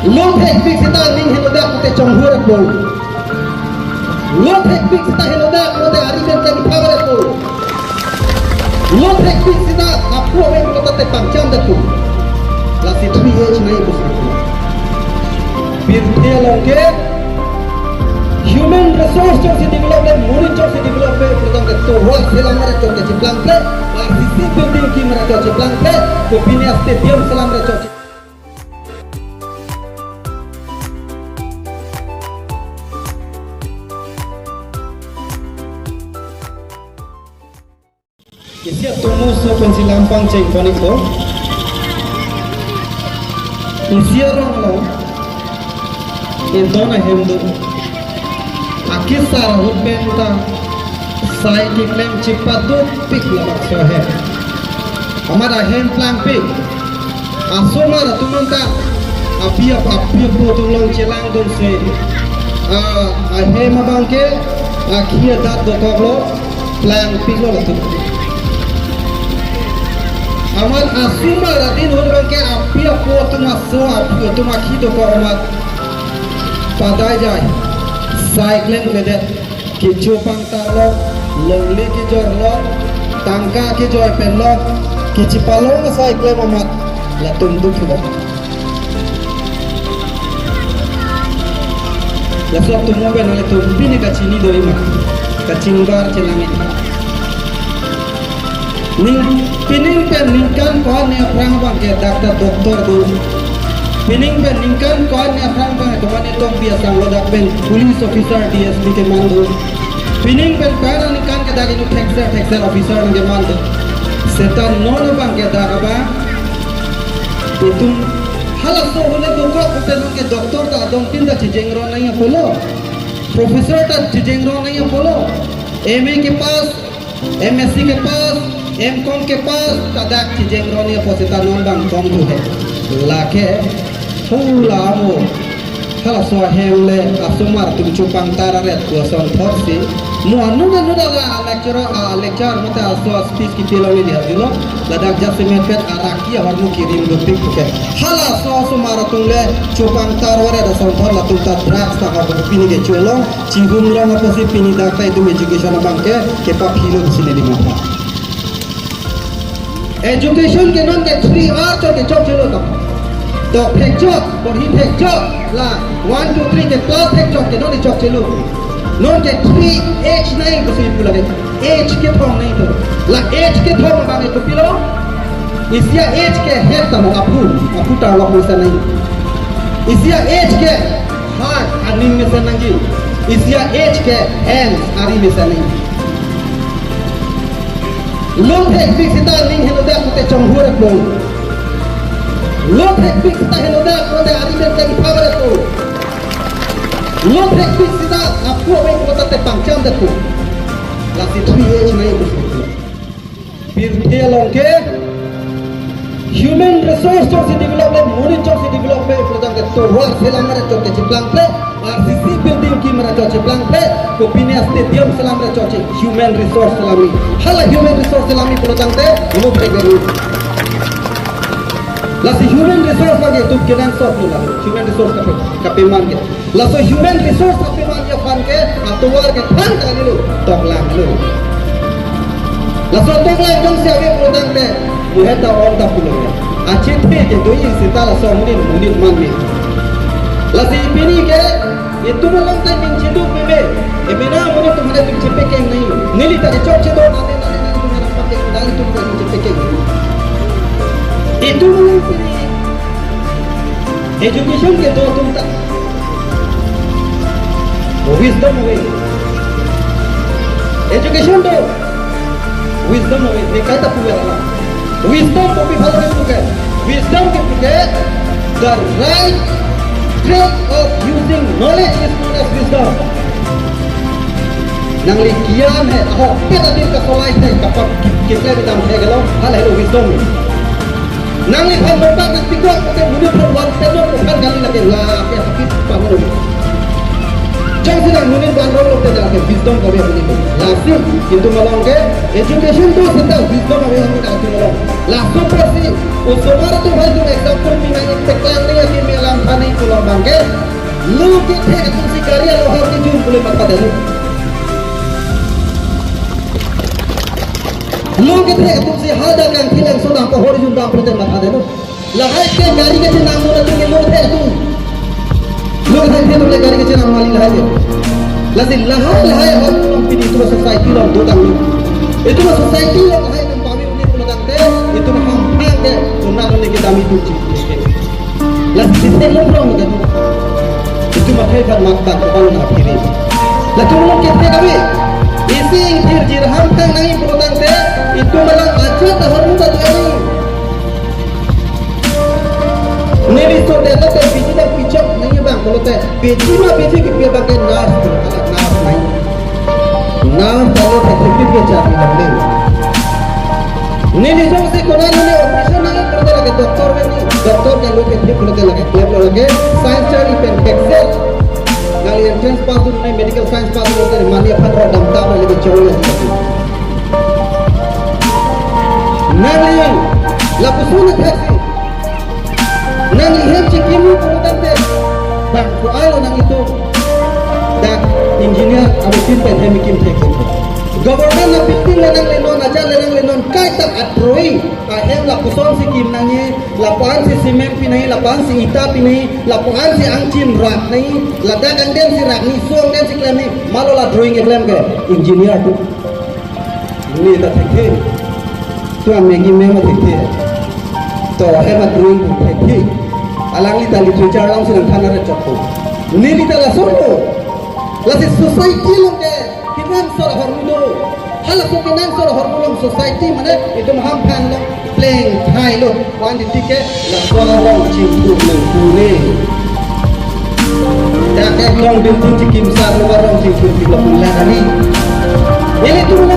Long hektik kita ning henoda kute chonghur bol. Long hektik kita henoda kute arisan kami khabar bol. Long hektik kita apu awen kota te pangcham datu. Lasi 3H nahi busna. Birthday longke human resource chok se development, money chok se development program ke to work selamare chok ke ciplang pe, RCC building ki mera chok ciplang pe, Kopinia stadium selamare chok. Isia tomo so pensi lampang cek konik to. Isia rong lo. Intona hemdu. Akisar hubenta sai kiklem cipatu pik labak sohe. Amara hem plan pik. Asomara tumunta apia po tulong celang don se. Hem abangke akhir dat dokolo plan pik lo latu. Amal asumara din hubangke apia po tumaso apia tumakhi doko amat padai jai. Cycling ke dek kicu pangtar lo, longli ki jor lo, tangka ki jor pen lo, kici palong na cycling amat latung duk lo. Ya suap tu mobil nale tu pini kacini do ima, kacinggar celangit. Ning pining pen ningkan kau ne perang bang ke doktor tu. Pining pen ningkan kau ne perang bang ke mana tu biasa lodak pen police officer DSP ke mandu. Pining pen kau ningkan ke dagi nu texer officer ke mandu. Setan non bang ke dak apa? Itu halas tu boleh doktor bukan ke doktor tak dong pindah cijengro naya polo. Profesor tak cijengro naya polo. MA के पास MSc के पास MCom के पास कदाक cijengro naya posita non bang kom tu है. Lake Hulamo halas so hemle asumar tu cupang tararet kuason thoksi muanu nuda lecture mate aso speech ki piloni dia dilo ladak jasmen pet araki harmu kirim dupik ke halas so asumar tungle cupang tarware da son thor latung ta drugs ta ha pini ke chulo chingum rama pasi pini dakta itu education bangke ke pa philo sine di mata education ke non ke 3R cho ke chok chulo ta तो फेंचोक और ही फेंचोक ला 1 2 3 के class फेंचोक के नोनी चोक चलो known के 3H नहीं बस ये पुला के H के थोम नहीं तो ला H के थोम बांगे तो पिलो इसिया H के हेड तमो अपू टाला पैसा नहीं इसिया H के हार्ट आर्निंग में से नहीं इसिया H के हैंड्स आरी में से नहीं लोग एक भी सिता नहीं है तो देख कुते चंगुर को Lot hektik kita henoda kode arisan kami khabar tu. Lot hektik kita apu awen kota te pangcham datu. Lasi 3H nahi busna. Birthday longke human resource chok se development, money chok se development program ke to work selamare chok ke ciplang pe, RCC building ki mera chok ciplang pe, Kopinia stadium selamare chok human resource selami. Hala human resource selami program te lo pegeri. Lasi human resource lagi tu kenan sop tu lah human resource kape man ke laso human resource kape man ya fan ke atuar ke fan kali lu tok lang lu laso tok lang jong sia ke produk le muhe ta on ta pulo ya ache the ke doi sita laso munin man me lasi pini ke itu malang ta min chidu bebe e bena munin tumhare tu chipe ke nahi nili ta chok chido nane tumhara pakke dali tu ko chipe ke itu education के दो तुम तक wisdom हुए education दो wisdom हुए देखा था पूरा ना wisdom को भी फल में पुके wisdom के पुके the right trick of using knowledge is known as wisdom nangli ज्ञान है हो पेट दिन का सोलाई है कपक किसले भी दाम है गलो हल है wisdom Nang lihat bapak dan tiga kita mudah perbuatan tenor bukan kali lagi lah ya sakit panggil. Jangan sedang mudah bandrol lokal jalan wisdom kau biar ini. Langsung itu malang ke education tu sedang wisdom kau yang kita atur malang. Langsung pasti usumar tu hal tu example minat teklang ni yang melang pani pulau orang bangke lu kita itu si karya lo harus dijun boleh pada lu kita itu si hada kan hilang sudah ke horizon dalam perjalanan ada lu lahai ke gari ke jenang lu tu lu itu lu kita boleh gari ke jenang malin lahai lazim lahai orang pilih itu society lo dotang itu society lo lahai yang kami punya pulang teh itu hampir ke tunang ni kita ambil kunci lazim sistem lo kan itu makai kan makta kalau nak pilih lalu lu kita kami isi ingkir jirham kan nangi pulang teh itu malah aja tahun muda tu ini bisa dia tu biji dah picok nangi bang kalau teh biji mah biji kita pakai nas naik nas kalau tertib dia cari boleh ini jauh si konan ini operation nangi kerja lagi doktor kan lu kita kerja lagi lab lagi science cari infection kali entrance pass tu ni medical science pass tu ni mani apa orang damta lagi jauh nangi lapusun taxi nangi hem cikimu kemudian teh bang soal nang itu dak engineer abu simpen hem kim taxi government na pilih lenang lenon aja lenang lenon kai tak atroi hem lapuson si kim nangi lapuan si simen pinai lapuan si ita pinai lapuan si angcin rak nai ladak angden si rak ni suang den si klem ni malo la drawing klem ke engineer tu ini tak taxi tu amegi memang taxi to hem drawing taxi alang lita literature alang silang kanar cokko ni lita la solo la si society lo ke kinan sor hormudo hala ko kinan sor hormudo society mana itu maham pan lo playing thai lo wan di tike la sor long chimpu lo kune dak ek long bintu cikim sar lo long chimpu lo kune ani ini tu mana